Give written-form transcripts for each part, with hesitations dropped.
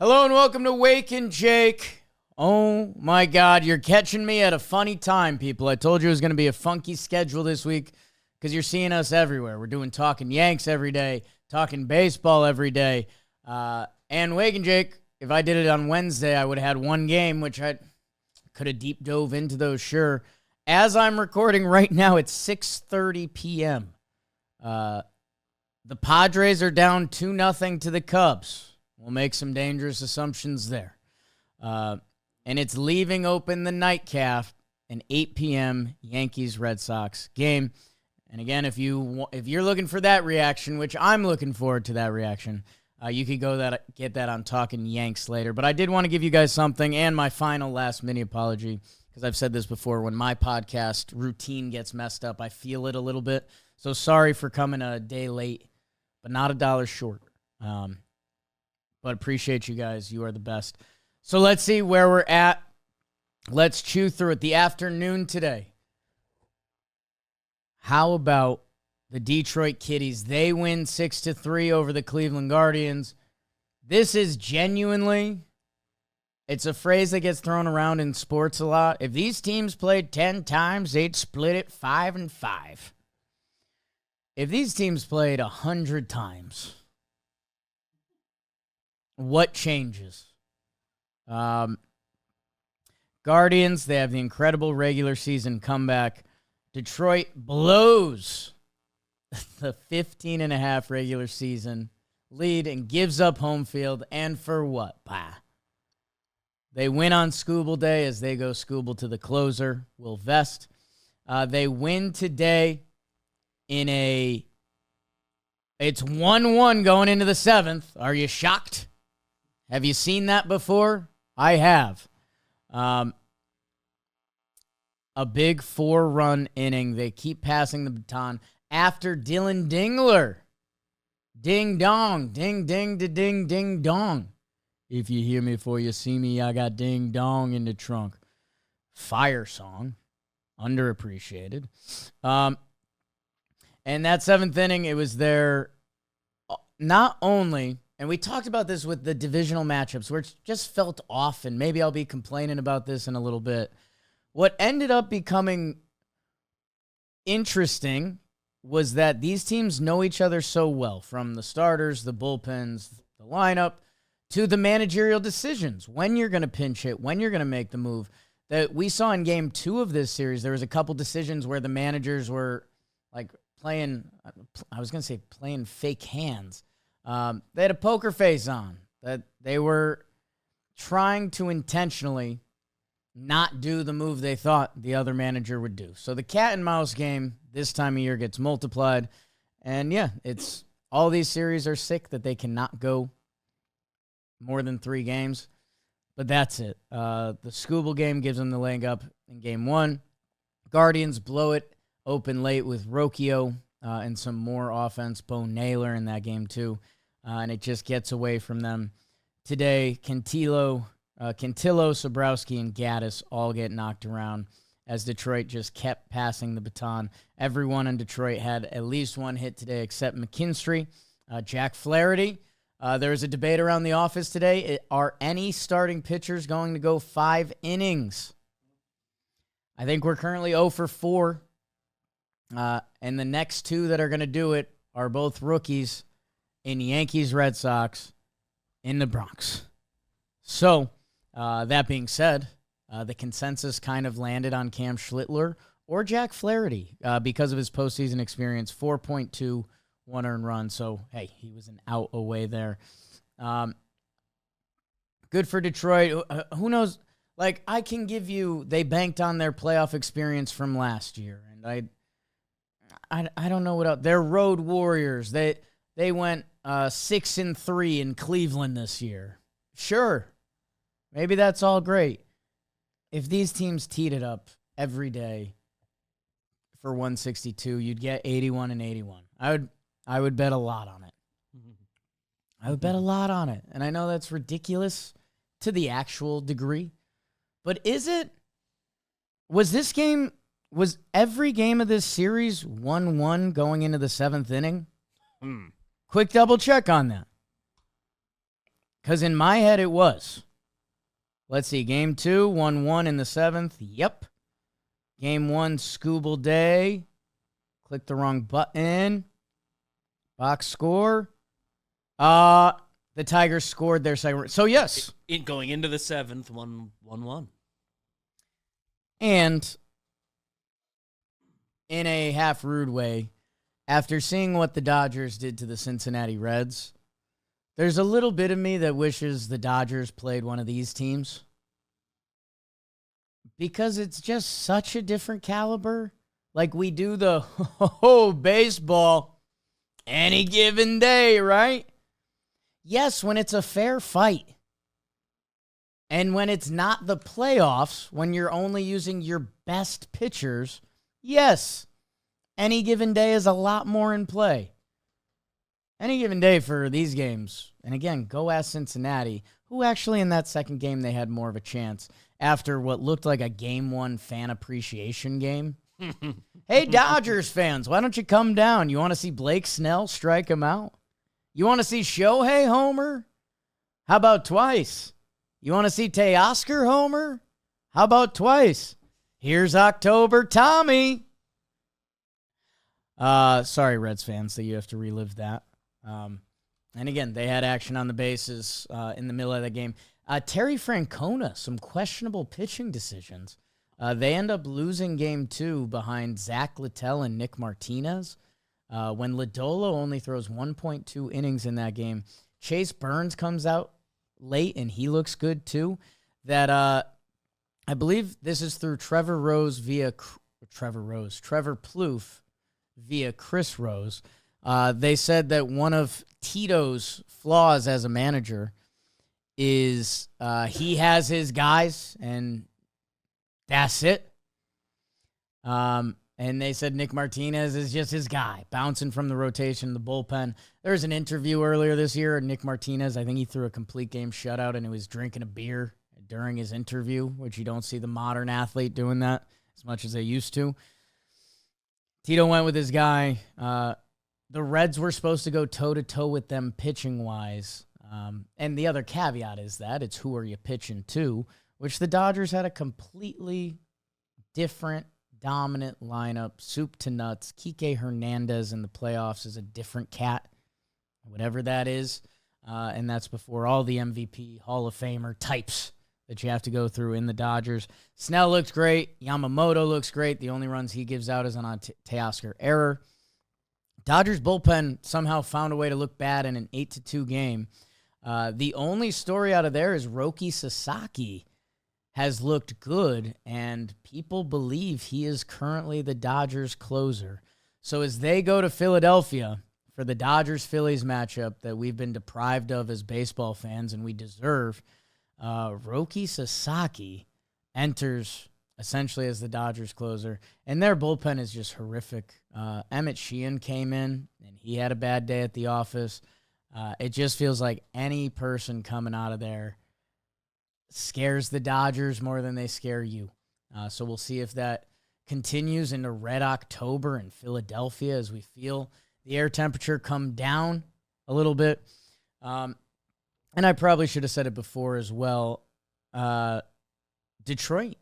Hello and welcome to Wake and Jake. Oh my God, you're catching me at a funny time, people. I told you it was going to be a funky schedule this week because you're seeing us everywhere. We're doing Talking Yanks every day, talking baseball every day. And Wake and Jake, if I did it on Wednesday, I would have had one game, which I could have deep dove into those, sure. As I'm recording right now, it's 6:30 p.m. The Padres are down 2-0 to the Cubs. We'll make some dangerous assumptions there. And it's leaving open the nightcap, an 8 p.m. Yankees-Red Sox game. And again, if you're looking for that reaction, which I'm looking forward to that reaction, you could get that on Talking Yanks later. But I did want to give you guys something, and my final last mini apology, because I've said this before, when my podcast routine gets messed up, I feel it a little bit. So sorry for coming a day late, but not $1 short. But appreciate you guys. You are the best. So let's see where we're at. Let's chew through it. The afternoon today. How about the Detroit Kitties? They win 6-3 over the Cleveland Guardians. This is genuinely, it's a phrase that gets thrown around in sports a lot. If these teams played 10 times, they'd split it 5-5. If these teams played 100 times, what changes? Guardians, they have the incredible regular season comeback. Detroit blows the 15.5 regular season lead and gives up home field. And for what? They win on Scooble Day as they go Scooble to the closer, Will Vest. They win today it's 1-1 going into the 7th. Are you shocked? Have you seen that before? I have. A big 4-run inning. They keep passing the baton after Dylan Dingler. Ding dong. Ding ding da ding ding dong. If you hear me before you see me, I got ding dong in the trunk. Fire song. Underappreciated. And that 7th inning, it was their not only... And we talked about this with the divisional matchups where it just felt off, and maybe I'll be complaining about this in a little bit. What ended up becoming interesting was that these teams know each other so well, from the starters, the bullpens, the lineup, to the managerial decisions. When you're going to pinch hit, when you're going to make the move. That we saw in Game 2 of this series, there was a couple decisions where the managers were like playing fake hands. They had a poker face on, that they were trying to intentionally not do the move they thought the other manager would do. So the cat and mouse game this time of year gets multiplied. And yeah, it's all these series are sick that they cannot go more than 3 games. But that's it. The Scooble game gives them the leg up in Game 1. Guardians blow it open late with Rocchio and some more offense. Bo Naylor in that game too. And it just gets away from them. Today, Cantillo, Sobrowski, and Gaddis all get knocked around as Detroit just kept passing the baton. Everyone in Detroit had at least one hit today except McKinstry. Jack Flaherty. There was a debate around the office today. Are any starting pitchers going to go 5 innings? I think we're currently 0 for 4. And the next 2 that are going to do it are both rookies in Yankees, Red Sox, in the Bronx. So, that being said, the consensus kind of landed on Cam Schlittler or Jack Flaherty because of his postseason experience, 4.2, 1 earned run. So, hey, he was an out away there. Good for Detroit. Who knows? Like, I can give you, they banked on their playoff experience from last year. And I don't know what else. They're road warriors. They went 6-3 in Cleveland this year. Sure. Maybe that's all great. If these teams teed it up every day for 162, you'd get 81 and 81. I would bet a lot on it. I would bet a lot on it. And I know that's ridiculous to the actual degree. But was every game of this series 1-1 going into the 7th inning? Quick double check on that. Because in my head, it was. Let's see. Game 2, 1-1 in the 7th. Yep. Game 1, Scooble Day. Click the wrong button. Box score. The Tigers scored their second. So, yes. Going into the 7th, 1-1. And in a half rude way, after seeing what the Dodgers did to the Cincinnati Reds, there's a little bit of me that wishes the Dodgers played one of these teams. Because it's just such a different caliber. Like we do the baseball any given day, right? Yes, when it's a fair fight. And when it's not the playoffs, when you're only using your best pitchers, yes, any given day is a lot more in play. Any given day for these games. And again, go ask Cincinnati, who actually in that second game they had more of a chance after what looked like a Game 1 fan appreciation game. Hey, Dodgers fans, why don't you come down? You want to see Blake Snell strike him out? You want to see Shohei homer? How about twice? You want to see Teoscar homer? How about twice? Here's October Tommy. Sorry, Reds fans, that you have to relive that. And again, they had action on the bases in the middle of the game. Terry Francona, some questionable pitching decisions. They end up losing Game 2 behind Zach Littell and Nick Martinez. When Lodolo only throws 1.2 innings in that game, Chase Burns comes out late, and he looks good too. That I believe this is through Trevor Plouffe via Chris Rose. They said that one of Tito's flaws as a manager is he has his guys, and that's it. And they said Nick Martinez is just his guy, bouncing from the rotation, the bullpen. There was an interview earlier this year, Nick Martinez, I think he threw a complete game shutout, and he was drinking a beer during his interview, which you don't see the modern athlete doing that as much as they used to. Tito went with his guy. The Reds were supposed to go toe-to-toe with them pitching-wise. And the other caveat is that it's who are you pitching to, which the Dodgers had a completely different, dominant lineup, soup to nuts. Kike Hernandez in the playoffs is a different cat, whatever that is. And that's before all the MVP, Hall of Famer types that you have to go through in the Dodgers. Snell looks great. Yamamoto looks great. The only runs he gives out is on a Teoscar error. Dodgers bullpen somehow found a way to look bad in an 8-2 game. The only story out of there is Roki Sasaki has looked good, and people believe he is currently the Dodgers closer. So as they go to Philadelphia for the Dodgers-Phillies matchup that we've been deprived of as baseball fans and we deserve, Roki Sasaki enters essentially as the Dodgers closer, and their bullpen is just horrific. Emmett Sheehan came in, and he had a bad day at the office. It just feels like any person coming out of there scares the Dodgers more than they scare you. So we'll see if that continues into Red October in Philadelphia as we feel the air temperature come down a little bit. And I probably should have said it before as well. Detroit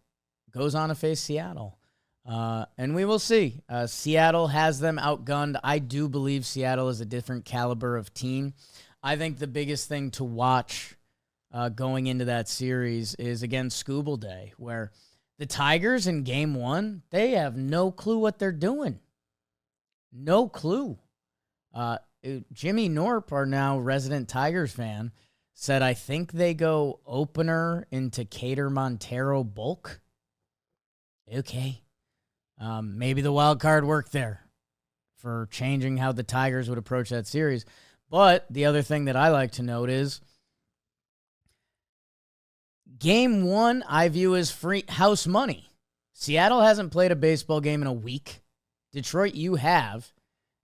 goes on to face Seattle. And we will see. Seattle has them outgunned. I do believe Seattle is a different caliber of team. I think the biggest thing to watch going into that series is, again, Scooble Day, where the Tigers in Game 1, they have no clue what they're doing. No clue. Jimmy Norp, our now resident Tigers fan, said, I think they go opener into Cater Montero bulk. Okay. Maybe the wild card worked there for changing how the Tigers would approach that series. But the other thing that I like to note is Game 1 I view as free house money. Seattle hasn't played a baseball game in a week. Detroit, you have.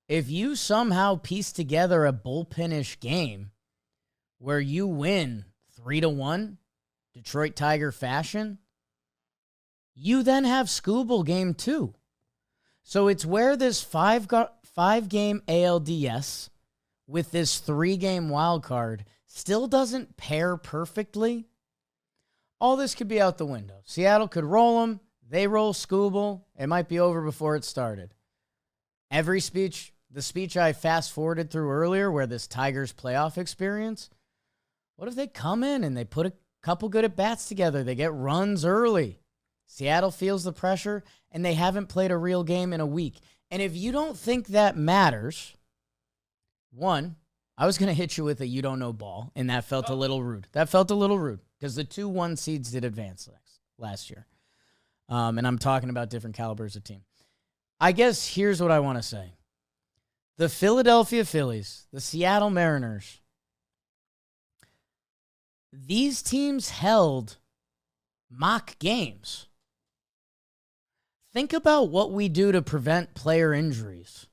If you somehow piece together a bullpen-ish game where you win 3-1, Detroit Tiger fashion, you then have Scooble Game 2. So it's where this five-game ALDS with this 3-game wild card still doesn't pair perfectly, all this could be out the window. Seattle could roll them. They roll Scooble. It might be over before it started. The speech I fast-forwarded through earlier where this Tigers playoff experience, what if they come in and they put a couple good at-bats together? They get runs early. Seattle feels the pressure, and they haven't played a real game in a week. And if you don't think that matters, one, I was going to hit you with a you don't know ball, and that felt a little rude. Because the 2-1 seeds did advance last year. And I'm talking about different calibers of team. I guess here's what I want to say. The Philadelphia Phillies, the Seattle Mariners, these teams held mock games. Think about what we do to prevent player injuries.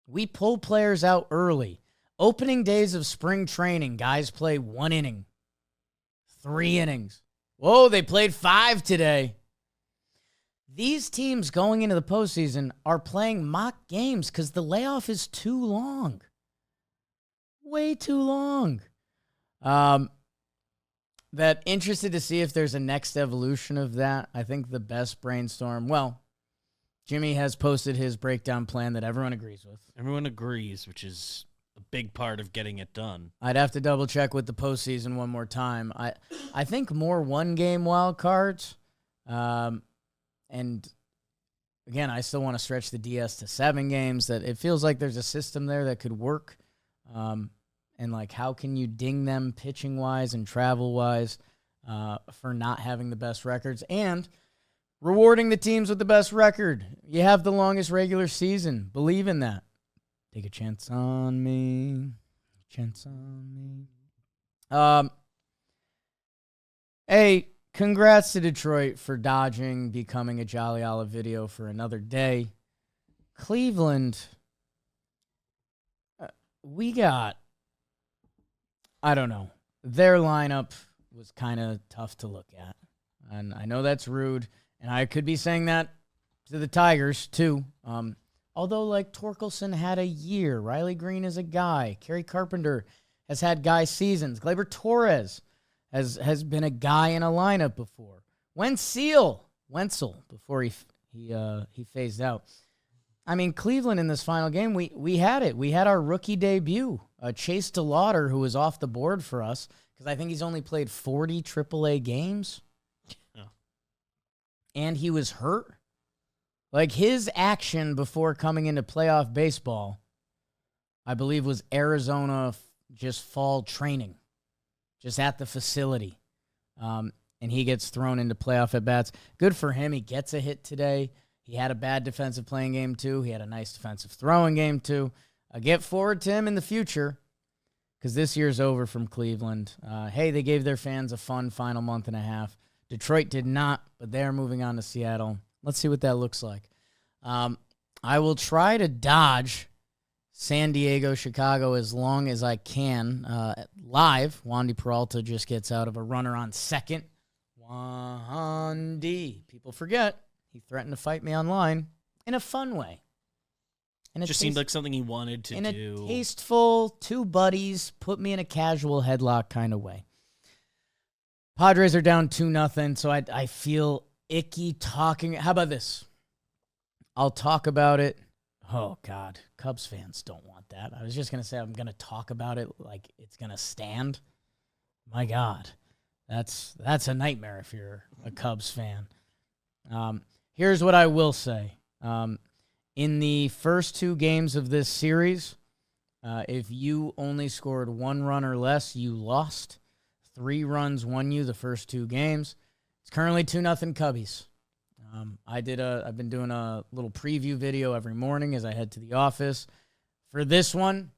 We pull players out early. Opening days of spring training, guys play 1 inning, 3 innings. Whoa, they played 5 today. These teams going into the postseason are playing mock games because the layoff is too long. Way too long. That interested to see if there's a next evolution of that. I think the best brainstorm, well, Jimmy has posted his breakdown plan that everyone agrees with. Everyone agrees, which is a big part of getting it done. I'd have to double check with the postseason one more time. I think more 1-game wild cards. And again, I still want to stretch the DS to 7 games. That it feels like there's a system there that could work. And like, how can you ding them pitching wise and travel wise for not having the best records and rewarding the teams with the best record? You have the longest regular season. Believe in that. Take a chance on me. Chance on me. Hey, congrats to Detroit for dodging becoming a Jolly Olive video for another day. Cleveland, we got, I don't know. Their lineup was kind of tough to look at. And I know that's rude. And I could be saying that to the Tigers, too. Although, like, Torkelson had a year. Riley Green is a guy. Kerry Carpenter has had guy seasons. Gleyber Torres has been a guy in a lineup before. Wenzel, before he phased out. I mean, Cleveland in this final game, we had it. We had our rookie debut, Chase DeLauder, who was off the board for us because I think he's only played 40 AAA games. Yeah. And he was hurt. Like, his action before coming into playoff baseball, I believe, was Arizona just fall training, just at the facility. And he gets thrown into playoff at-bats. Good for him. He gets a hit today. He had a bad defensive playing game, too. He had a nice defensive throwing game, too. I get forward to him in the future because this year's over from Cleveland. Hey, they gave their fans a fun final month and a half. Detroit did not, but they're moving on to Seattle. Let's see what that looks like. I will try to dodge San Diego, Chicago as long as I can. Live, Wandy Peralta just gets out of a runner on second. Wandy. People forget he threatened to fight me online in a fun way. And It just seemed like something he wanted to in do. a tasteful, two buddies, put me in a casual headlock kind of way. Padres are down 2-0, so I feel icky talking. How about this? I'll talk about it. Oh, God. Cubs fans don't want that. I was just going to say I'm going to talk about it like it's going to stand. My God. That's a nightmare if you're a Cubs fan. Here's what I will say. In the first 2 games of this series, if you only scored 1 run or less, you lost. 3 runs won you the first 2 games. It's currently 2-0 Cubbies. I've been doing a little preview video every morning as I head to the office. For this one,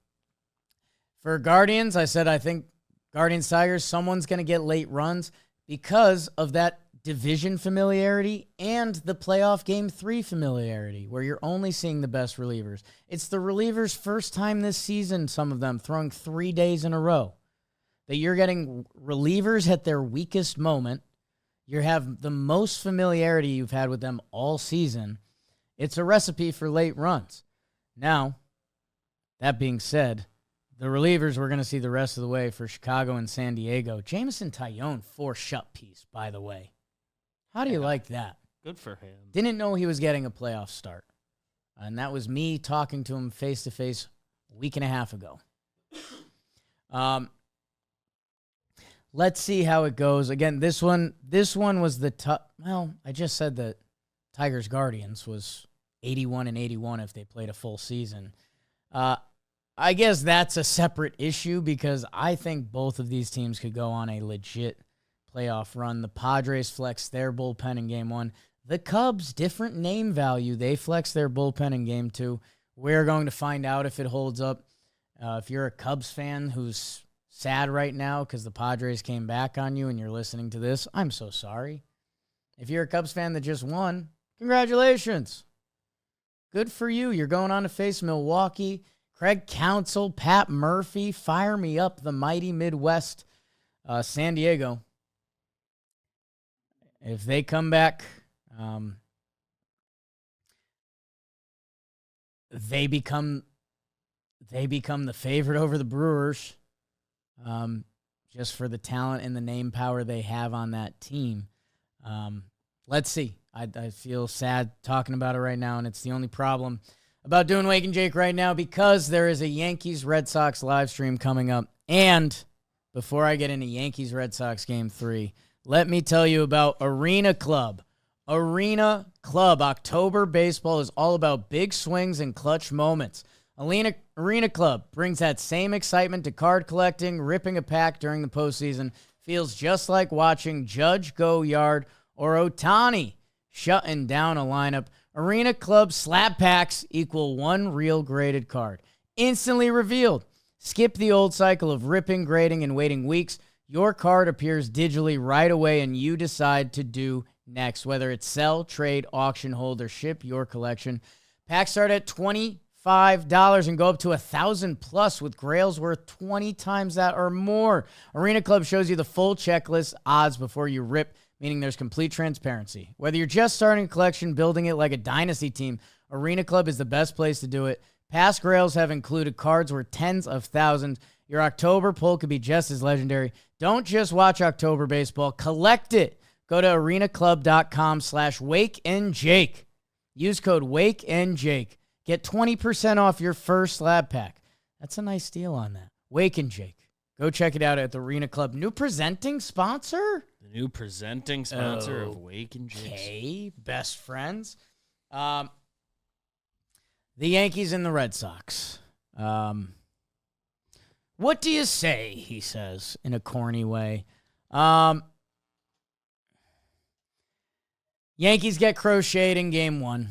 for Guardians, I said I think Guardians Tigers, someone's going to get late runs because of that division familiarity and the playoff game 3 familiarity where you're only seeing the best relievers. It's the relievers' first time this season, some of them throwing 3 days in a row, that you're getting relievers at their weakest moment. You have the most familiarity you've had with them all season. It's a recipe for late runs. Now, that being said, the relievers we're going to see the rest of the way for Chicago and San Diego. Jameson Taillon, 4-shut piece, by the way. How do you like that? Good for him. Didn't know he was getting a playoff start. And that was me talking to him face-to-face a week and a half ago. Let's see how it goes. Again, this one was the tough. Well, I just said that Tigers Guardians was 81-81 if they played a full season. I guess that's a separate issue because I think both of these teams could go on a legit playoff run. The Padres flexed their bullpen in game 1. The Cubs, different name value. They flexed their bullpen in game 2. We're going to find out if it holds up. If you're a Cubs fan who's sad right now because the Padres came back on you and you're listening to this, I'm so sorry. If you're a Cubs fan that just won, congratulations. Good for you. You're going on to face Milwaukee. Craig Counsell, Pat Murphy, fire me up, the mighty Midwest, San Diego. If they come back, they become the favorite over the Brewers, just for the talent and the name power they have on that team. Let's see. I feel sad talking about it right now, and it's the only problem about doing Wake and Jake right now because there is a Yankees-Red Sox live stream coming up. And before I get into Yankees-Red Sox Game 3, let me tell you about Arena Club. Arena Club. October baseball is all about big swings and clutch moments. Arena Club brings that same excitement to card collecting, ripping a pack during the postseason. Feels just like watching Judge go yard or Ohtani shutting down a lineup. Arena Club slab packs equal one real graded card. Instantly revealed. Skip the old cycle of ripping, grading, and waiting weeks. Your card appears digitally right away and you decide to do next. Whether it's sell, trade, auction, hold, or ship your collection. Packs start at $25 and go up to $1,000 plus with grails worth 20 times that or more. Arena Club shows you the full checklist odds before you rip, meaning there's complete transparency. Whether you're just starting a collection, building it like a dynasty team, Arena Club is the best place to do it. Past grails have included cards worth tens of thousands. Your October pull could be just as legendary. Don't just watch October baseball. Collect it. Go to arenaclub.com/WakeandJake. Use code WakeandJake. Get 20% off your first slab pack. That's a nice deal on that. Wake and Jake. Go check it out at the Arena Club. New presenting sponsor? The new presenting sponsor of Wake and Jake. Okay, best friends. The Yankees and the Red Sox. What do you say, he says, in a corny way. Yankees get crocheted in game 1.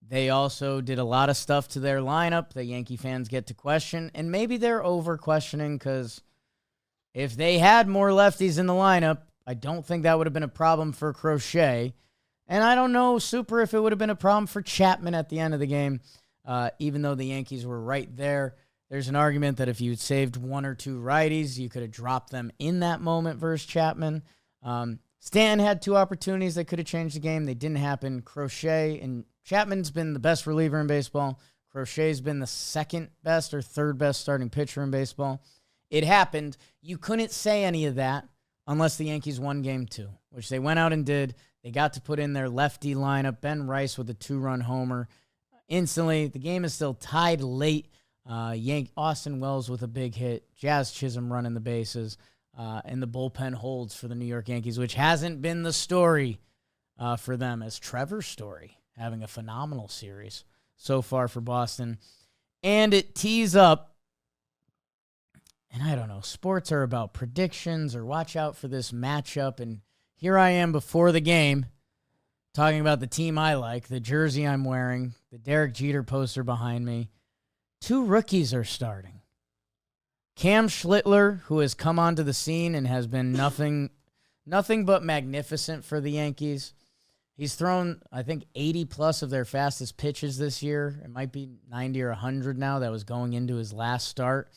They also did a lot of stuff to their lineup that Yankee fans get to question, and maybe they're over-questioning because if they had more lefties in the lineup, I don't think that would have been a problem for Crochet. And I don't know, Super, if it would have been a problem for Chapman at the end of the game, even though the Yankees were right there. There's an argument that if you saved one or two righties, you could have dropped them in that moment versus Chapman. Stanton had 2 opportunities that could have changed the game. They didn't happen. Crochet and Chapman's been the best reliever in baseball. Crochet's been the second best or third best starting pitcher in baseball. It happened. You couldn't say any of that unless the Yankees won game 2, which they went out and did. They got to put in their lefty lineup, Ben Rice with a 2-run homer. Instantly, the game is still tied late. Austin Wells with a big hit. Jazz Chisholm running the bases. And the bullpen holds for the New York Yankees, which hasn't been the story for them as Trevor's story, having a phenomenal series so far for Boston. And it tees up, and I don't know, sports are about predictions or watch out for this matchup. And here I am before the game talking about the team I like, the jersey I'm wearing, the Derek Jeter poster behind me. 2 rookies are starting. Cam Schlittler, who has come onto the scene and has been nothing but magnificent for the Yankees. He's thrown, I think, 80-plus of their fastest pitches this year. It might be 90 or 100 now. That was going into his last start.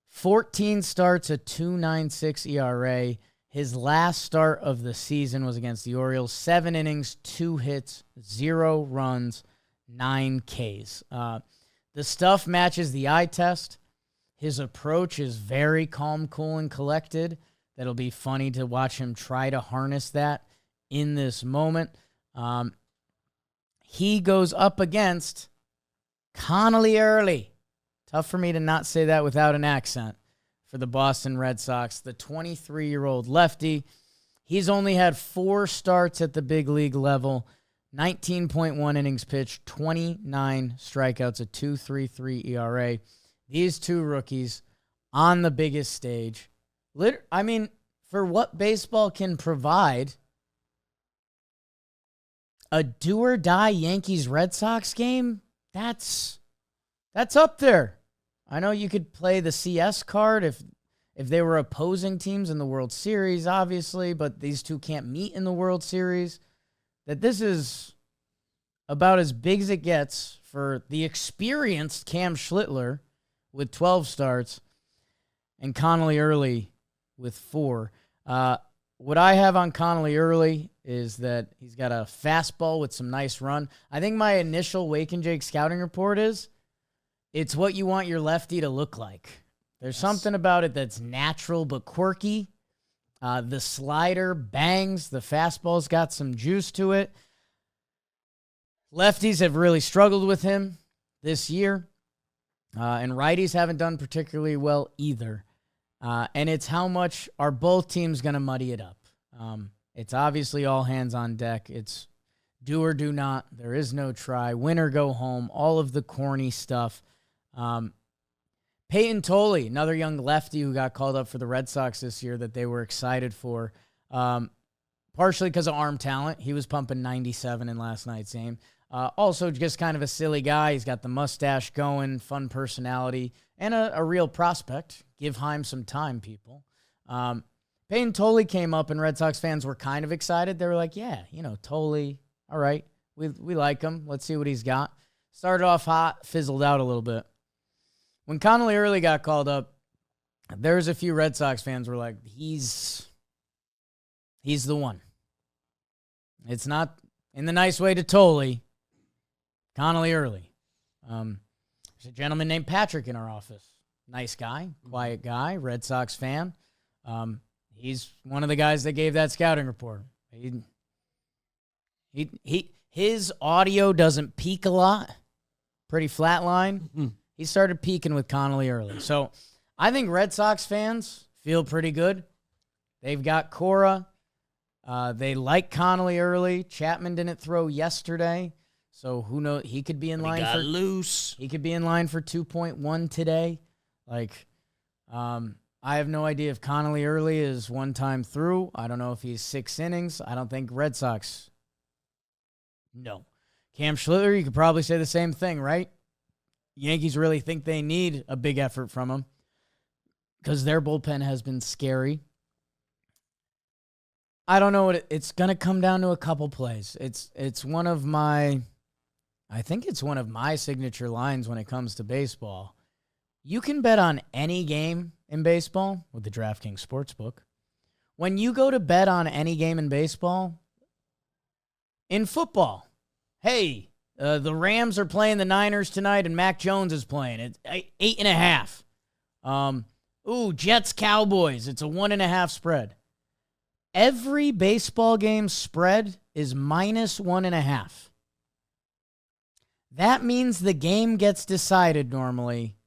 14 starts, a 2.96 ERA. His last start of the season was against the Orioles. 7 innings, 2 hits, 0 runs, 9 Ks. The stuff matches the eye test. His approach is very calm, cool, and collected. That'll be funny to watch him try to harness that in this moment. He goes up against Connolly Early. Tough for me to not say that without an accent for the Boston Red Sox. The 23-year-old lefty. He's only had 4 starts at the big league level, 19.1 innings pitched, 29 strikeouts, a 2.33 ERA. These two rookies on the biggest stage. I mean, for what baseball can provide, a do-or-die Yankees-Red Sox game, that's up there. I know you could play the CS card if they were opposing teams in the World Series, obviously, but these two can't meet in the World Series. That this is about as big as it gets for the experienced Cam Schlittler with 12 starts and Connolly Early with 4. What I have on Connolly Early is that he's got a fastball with some nice run. I think my initial Wake and Jake scouting report is it's what you want your lefty to look like. There's something about it that's natural but quirky. The slider bangs. The fastball's got some juice to it. Lefties have really struggled with him this year. And righties haven't done particularly well either. And it's how much are both teams going to muddy it up. It's obviously all hands on deck. It's do or do not. There is no try. Win or go home. All of the corny stuff. Peyton Tolley, another young lefty who got called up for the Red Sox this year that they were excited for. Partially because of arm talent. He was pumping 97 in last night's game. Also just kind of a silly guy. He's got the mustache going, fun personality, and a real prospect. Give Heim some time, people. Peyton Tolley came up, and Red Sox fans were kind of excited. They were like, yeah, Tolley, all right. We like him. Let's see what he's got. Started off hot, fizzled out a little bit. When Connolly Early got called up, there's a few Red Sox fans were like, he's the one. It's not in the nice way to Tolley. Connolly Early. There's a gentleman named Patrick in our office. Nice guy, quiet guy, Red Sox fan. He's one of the guys that gave that scouting report. His audio doesn't peak a lot. Pretty flat line. Mm-hmm. He started peaking with Connolly Early. So I think Red Sox fans feel pretty good. They've got Cora. They like Connolly Early. Chapman didn't throw yesterday. So who knows? He could be in line for loose. He could be in line for 2.1 today. I have no idea if Connolly Early is one time through. I don't know if he's 6 innings. I don't think Red Sox. No. Cam Schlittler, you could probably say the same thing, right? Yankees really think they need a big effort from him because their bullpen has been scary. I don't know what it's going to come down to. A couple plays. It's one of my signature lines when it comes to baseball. You can bet on any game in baseball with the DraftKings Sportsbook. When you go to bet on any game in baseball, in football, hey, the Rams are playing the Niners tonight and Mac Jones is playing. It's 8.5. Jets Cowboys. It's a 1.5 spread. Every baseball game spread is -1.5. That means the game gets decided normally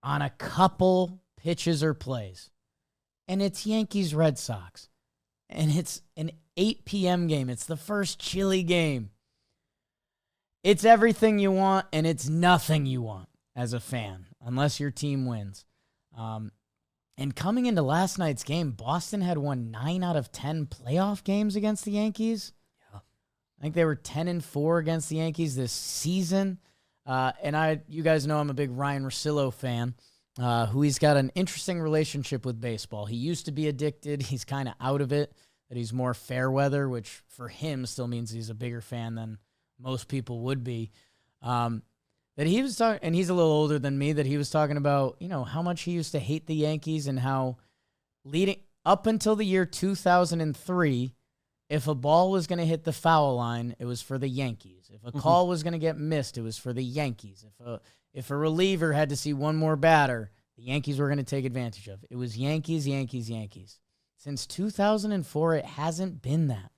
on a couple pitches or plays. And it's Yankees Red Sox. And it's an 8 p.m. game. It's the first chilly game. It's everything you want, and it's nothing you want as a fan, unless your team wins. And coming into last night's game, Boston had won 9 out of 10 playoff games against the Yankees. Yeah. I think they were 10-4 against the Yankees this season. You guys know I'm a big Ryan Russillo fan, who he's got an interesting relationship with baseball. He used to be addicted. He's kind of out of it. That he's more fair weather, which for him still means he's a bigger fan than most people would be. That he was talking, and he's a little older than me, that he was talking about, how much he used to hate the Yankees and how leading up until the year 2003, if a ball was going to hit the foul line, it was for the Yankees. If a call was going to get missed, it was for the Yankees. If a reliever had to see one more batter, the Yankees were going to take advantage of. It was Yankees, Yankees, Yankees. Since 2004, it hasn't been that.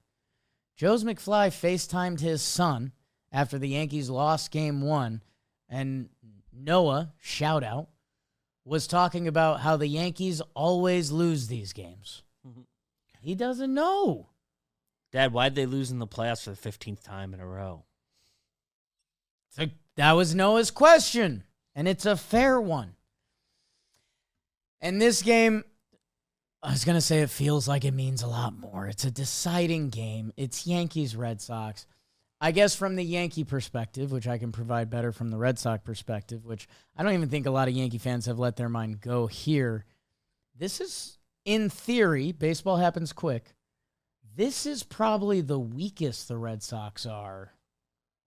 Joe's McFly FaceTimed his son after the Yankees lost Game 1, and Noah, shout out, was talking about how the Yankees always lose these games. He doesn't know. Dad, why'd they lose in the playoffs for the 15th time in a row? That was Noah's question, and it's a fair one. And this game, I was going to say it feels like it means a lot more. It's a deciding game. It's Yankees-Red Sox. I guess from the Yankee perspective, which I can provide better from the Red Sox perspective, which I don't even think a lot of Yankee fans have let their mind go here. This is, in theory, baseball happens quick. This is probably the weakest the Red Sox are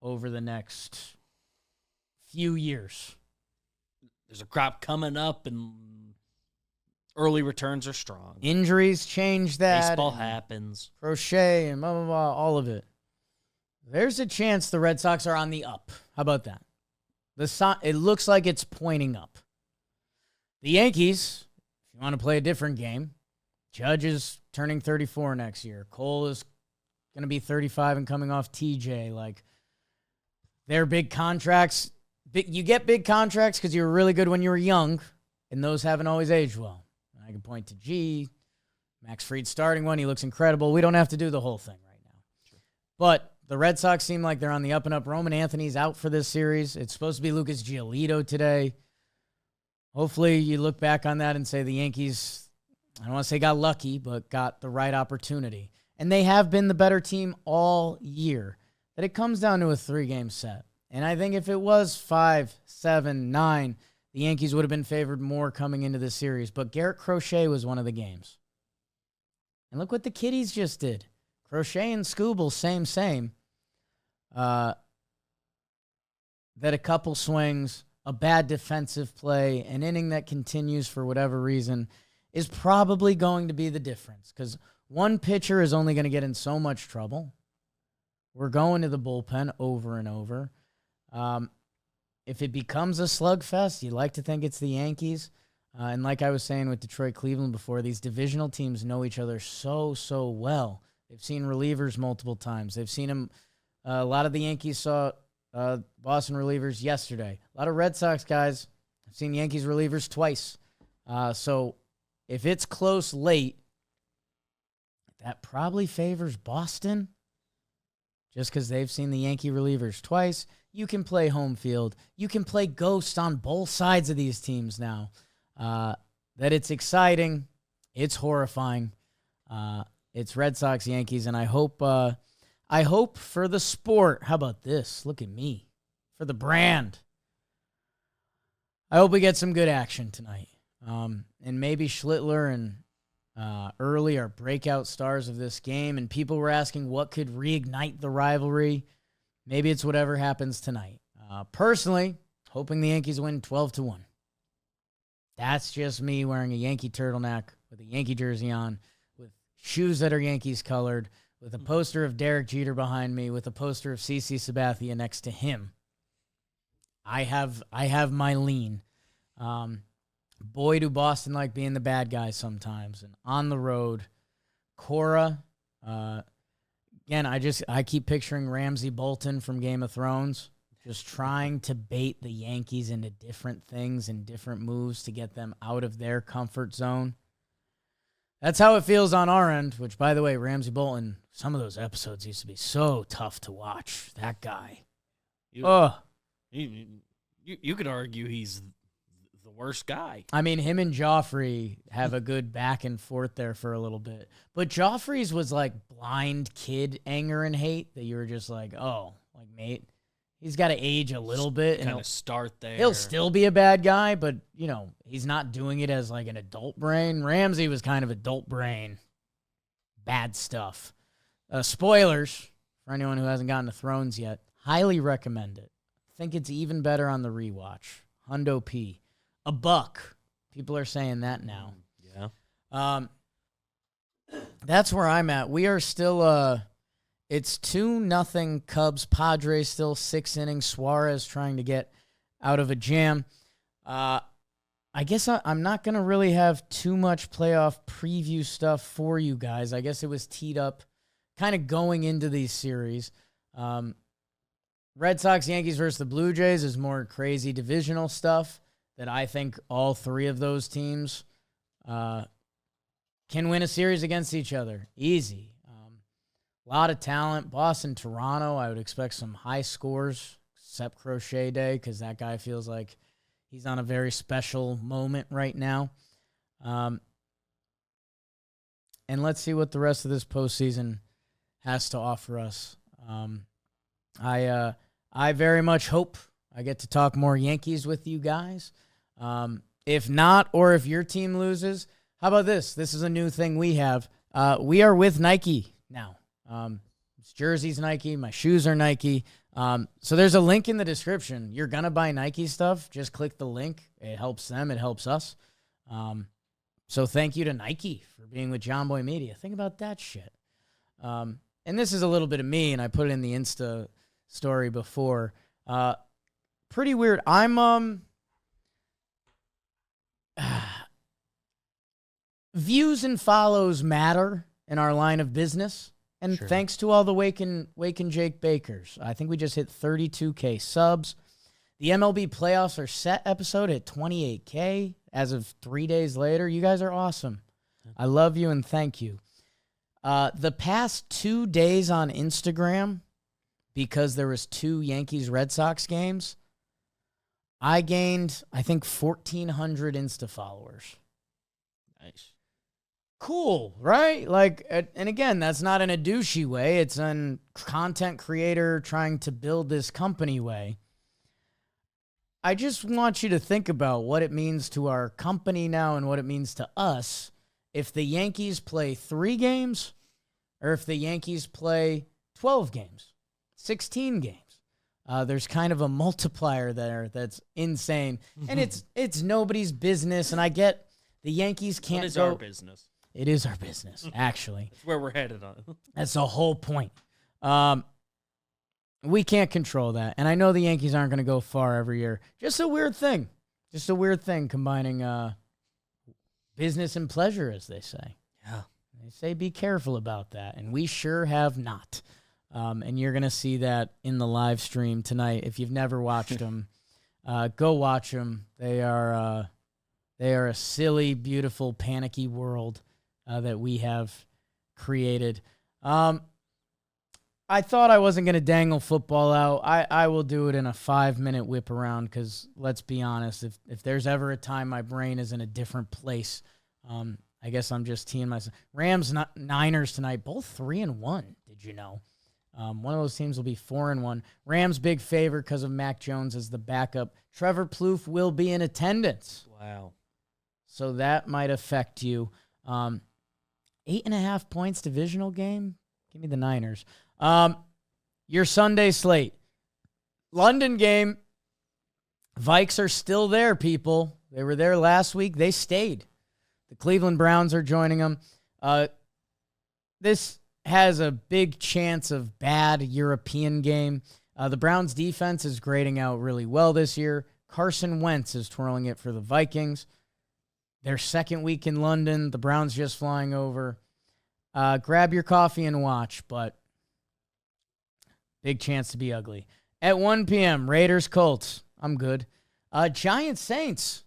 over the next few years. There's a crop coming up, and early returns are strong. Injuries change that. Baseball happens. Crochet and blah, blah, blah, all of it. There's a chance the Red Sox are on the up. How about that? It looks like it's pointing up. The Yankees, if you want to play a different game, Judge is turning 34 next year. Cole is going to be 35 and coming off TJ. Like, they're big contracts. You get big contracts because you were really good when you were young, and those haven't always aged well. I can point to G. Max Fried's starting one. He looks incredible. We don't have to do the whole thing right now. Sure. But the Red Sox seem like they're on the up and up. Roman Anthony's out for this series. It's supposed to be Lucas Giolito today. Hopefully you look back on that and say the Yankees, I don't want to say got lucky, but got the right opportunity. And they have been the better team all year. That it comes down to a 3-game set. And I think if it was 5, 7, 9, the Yankees would have been favored more coming into this series. But Garrett Crochet was one of the games. And look what the Kitties just did. Crochet and Scooble, same. That a couple swings, a bad defensive play, an inning that continues for whatever reason is probably going to be the difference. Because one pitcher is only going to get in so much trouble. We're going to the bullpen over and over. If it becomes a slugfest, you like to think it's the Yankees. And like I was saying with Detroit-Cleveland before, these divisional teams know each other so well. They've seen relievers multiple times. They've seen them. A lot of the Yankees saw Boston relievers yesterday. A lot of Red Sox guys have seen Yankees relievers twice. So if it's close late, that probably favors Boston just because they've seen the Yankee relievers twice. You can play home field. You can play ghost on both sides of these teams now. That it's exciting. It's horrifying. It's Red Sox, Yankees, and I hope for the sport. How about this? Look at me. For the brand. I hope we get some good action tonight. And maybe Schlittler and Early are breakout stars of this game, and people were asking what could reignite the rivalry. Maybe it's whatever happens tonight. Personally, hoping the Yankees win 12-1. That's just me wearing a Yankee turtleneck with a Yankee jersey on, with shoes that are Yankees colored, with a poster of Derek Jeter behind me, with a poster of CC Sabathia next to him. I have my lean. Boy, do Boston like being the bad guy sometimes. And on the road, Cora, again, I keep picturing Ramsey Bolton from Game of Thrones, just trying to bait the Yankees into different things and different moves to get them out of their comfort zone. That's how it feels on our end, which, by the way, Ramsey Bolton, some of those episodes used to be so tough to watch. That guy. You could argue he's the worst guy. I mean, him and Joffrey have a good back and forth there for a little bit. But Joffrey's was like blind kid anger and hate that you were just like, oh, like, mate, he's got to age a little bit. And kind of start there. He'll still be a bad guy, but, you know, he's not doing it as like an adult brain. Ramsey was kind of adult brain. Bad stuff. Spoilers for anyone who hasn't gotten to Thrones yet. Highly recommend it. I think it's even better on the rewatch. Hundo P. $1. People are saying that now. Yeah. That's where I'm at. We are still, it's 2-0 Cubs. Padres still 6 innings. Suarez trying to get out of a jam. I guess I'm not going to really have too much playoff preview stuff for you guys. I guess it was teed up kind of going into these series. Red Sox, Yankees versus the Blue Jays is more crazy divisional stuff that I think all three of those teams can win a series against each other. Easy. A lot of talent. Boston, Toronto, I would expect some high scores, except Crochet Day, because that guy feels like he's on a very special moment right now. And let's see what the rest of this postseason has to offer us. I very much hope I get to talk more Yankees with you guys. If not, or if your team loses, how about this? This is a new thing we have. We are with Nike now. This jersey's Nike. My shoes are Nike. So there's a link in the description. You're going to buy Nike stuff. Just click the link. It helps them. It helps us. So thank you to Nike for being with John Boy Media. Think about that shit. And this is a little bit of me, and I put it in the Insta story before. Pretty weird. I'm views and follows matter in our line of business. And Sure. Thanks to all the Wake and Jake Bakers. I think we just hit 32K subs. The MLB playoffs are set episode at 28K as of 3 days later. You guys are awesome. I love you and thank you. The past 2 days on Instagram, because there was 2 Yankees Red Sox games, I gained, I think, 1,400 Insta followers. Nice. Cool, right? Like, and again, that's not in a douchey way. It's a content creator trying to build this company way. I just want you to think about what it means to our company now and what it means to us if the Yankees play 3 games or if the Yankees play 12 games, 16 games. There's kind of a multiplier there that's insane. And it's nobody's business. And I get the Yankees can't go. It is our business. It is our business, actually. That's where we're headed on. That's the whole point. We can't control that. And I know the Yankees aren't going to go far every year. Just a weird thing. Just a weird thing combining business and pleasure, as they say. Yeah. They say be careful about that. And we sure have not. And you're going to see that in the live stream tonight. If you've never watched them, go watch them. They are a silly, beautiful, panicky world that we have created. I thought I wasn't going to dangle football out. I will do it in a 5-minute whip around because let's be honest, if there's ever a time my brain is in a different place, I guess I'm just teeing myself. Rams, Niners tonight, both 3-1. Did you know? One of those teams will be 4-1. Rams big favor because of Mac Jones as the backup. Trevor Plouffe will be in attendance. Wow. So that might affect you. 8.5 points divisional game. Give me the Niners. Your Sunday slate. London game. Vikes are still there, people. They were there last week. They stayed. The Cleveland Browns are joining them. This has a big chance of bad European game. The Browns defense is grading out really well this year. Carson Wentz is twirling it for the Vikings. Their second week in London. The Browns just flying over. Grab your coffee and watch, but big chance to be ugly. At 1 p.m., Raiders, Colts. I'm good. Giants, Saints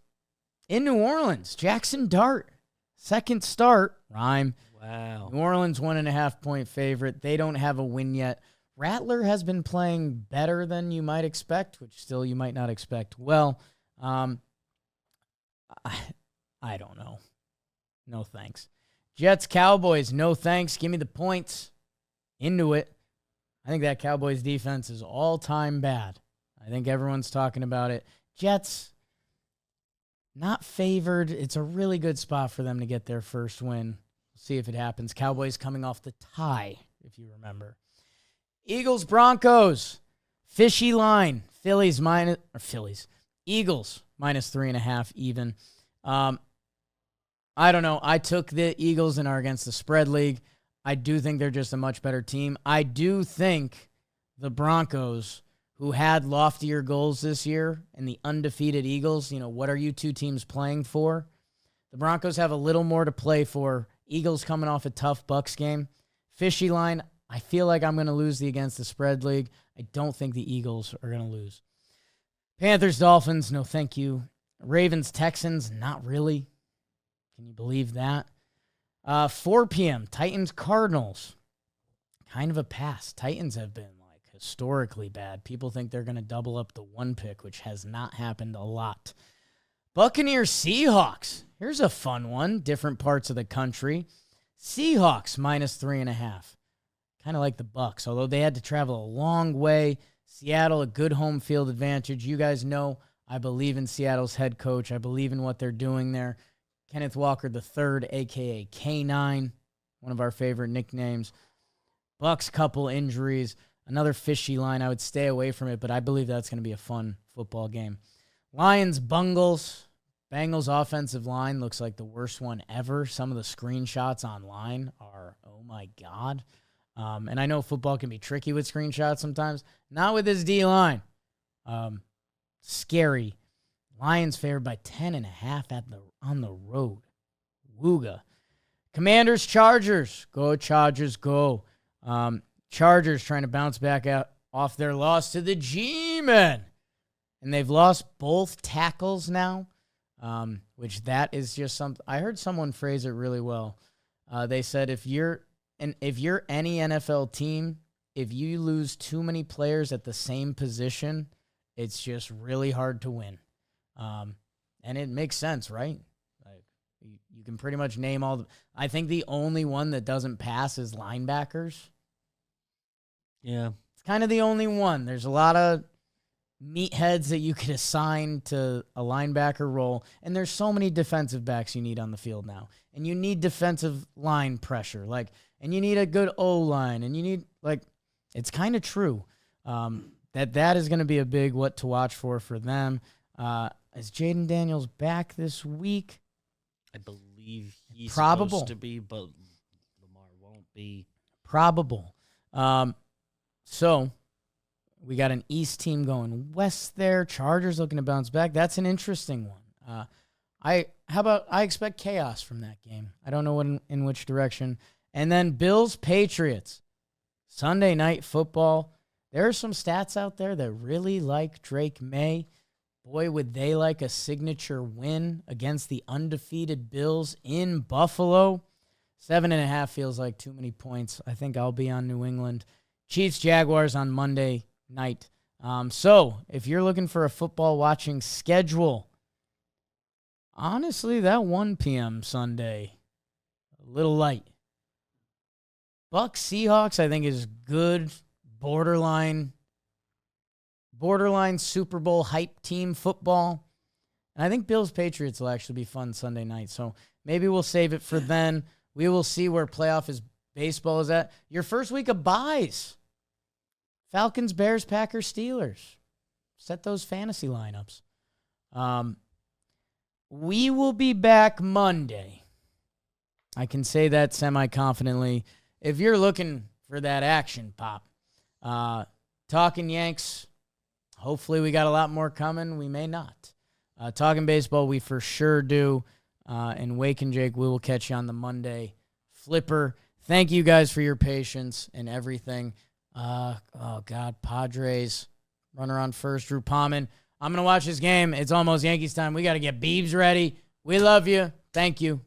in New Orleans. Jackson Dart. Second start. Rhyme. Wow. New Orleans 1.5 point favorite. They don't have a win yet. Rattler has been playing better than you might expect, which still you might not expect. Well, I don't know. No thanks. Jets, Cowboys, no thanks. Give me the points. Into it. I think that Cowboys defense is all-time bad. I think everyone's talking about it. Jets, not favored. It's a really good spot for them to get their first win. We'll see if it happens. Cowboys coming off the tie, if you remember. Eagles, Broncos. Fishy line. Eagles minus 3.5 even. I don't know. I took the Eagles and are against the spread league. I do think they're just a much better team. I do think the Broncos, who had loftier goals this year, and the undefeated Eagles, what are you two teams playing for? The Broncos have a little more to play for. Eagles coming off a tough Bucs game. Fishy line, I feel like I'm going to lose the against the spread league. I don't think the Eagles are going to lose. Panthers, Dolphins, no thank you. Ravens, Texans, not really. Can you believe that? 4 p.m., Titans, Cardinals. Kind of a pass. Titans have been historically bad. People think they're going to double up the 1 pick, which has not happened a lot. Buccaneers, Seahawks. Here's a fun one. Different parts of the country. Seahawks -3.5. Kind of like the Bucs, although they had to travel a long way. Seattle, a good home field advantage. You guys know I believe in Seattle's head coach. I believe in what they're doing there. Kenneth Walker III, a.k.a. K9, one of our favorite nicknames. Bucs, couple injuries. Another fishy line. I would stay away from it, but I believe that's going to be a fun football game. Lions, Bengals. Bengals offensive line looks like the worst one ever. Some of the screenshots online are, oh my God. And I know football can be tricky with screenshots sometimes. Not with this D-line. Scary. Lions favored by 10.5 on the road. Wooga. Commanders, Chargers. Go, Chargers, go. Chargers trying to bounce back out off their loss to the G-Men. And they've lost both tackles now, which that is just something. I heard someone phrase it really well. They said if you're any NFL team, if you lose too many players at the same position, it's just really hard to win. And it makes sense, right? Like you can pretty much name all the. I think the only one that doesn't pass is linebackers. Yeah. It's kind of the only one. There's a lot of meatheads that you could assign to a linebacker role, and there's so many defensive backs you need on the field now. And you need defensive line pressure, and you need a good O-line, and you need, it's kind of true that is going to be a big what to watch for them. Is Jaden Daniels back this week? I believe he's Probable. Supposed to be, but Lamar won't be. Probable. So we got an East team going west there. Chargers looking to bounce back. That's an interesting one. I expect chaos from that game. I don't know in which direction. And then Bills, Patriots. Sunday night football. There are some stats out there that really like Drake May. Boy, would they like a signature win against the undefeated Bills in Buffalo. 7.5 feels like too many points. I think I'll be on New England. Chiefs, Jaguars on Monday night. So if you're looking for a football watching schedule, honestly, that 1 p.m. Sunday, a little light. Bucs, Seahawks, I think is good, borderline Super Bowl hype team football. And I think Bills, Patriots will actually be fun Sunday night. So maybe we'll save it for then. We will see where baseball is at. Your first week of buys. Falcons, Bears, Packers, Steelers. Set those fantasy lineups. We will be back Monday. I can say that semi-confidently. If you're looking for that action, Pop, talking Yanks, hopefully we got a lot more coming. We may not. Talking baseball, we for sure do. And Wake and Jake, we will catch you on the Monday Flipper. Thank you guys for your patience and everything. Padres. Runner on first, Drew Palman. I'm going to watch this game. It's almost Yankees time. We got to get Beebs ready. We love you. Thank you.